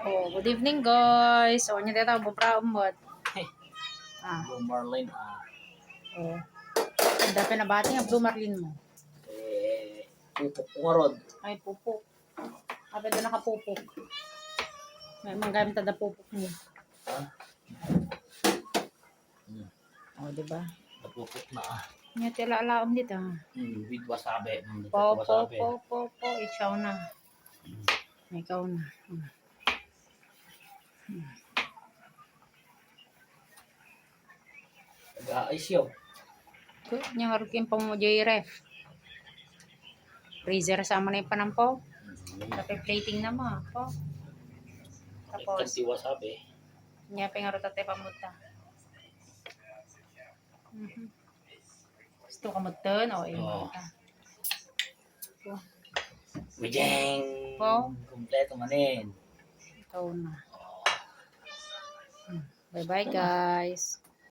Oh, good evening guys. So, nya dito bubraumot. Blue Marlin, Oh. Ang dapat na bati ang Blue Marlin mo. pupok ko nga rod. Ay, pupok. Kapit doon nakapupok. May mga gamit na pupok mo. Oh, diba? Napupok na Nya tila alaom dito. with wasabi. Po. Ikaw na. Ikaw na. Nag-aayos yun. Nya harukin pa mo ref. Freezer sama na yung panampo. Tapos plating na mo. Po. Tapos, Kanti wasabi. nya pengaro tate pamuta. Gusto ka magtan o Oo. ta. Wijeng! Po. Kompleto manin. Ikaw na. Bye-bye guys.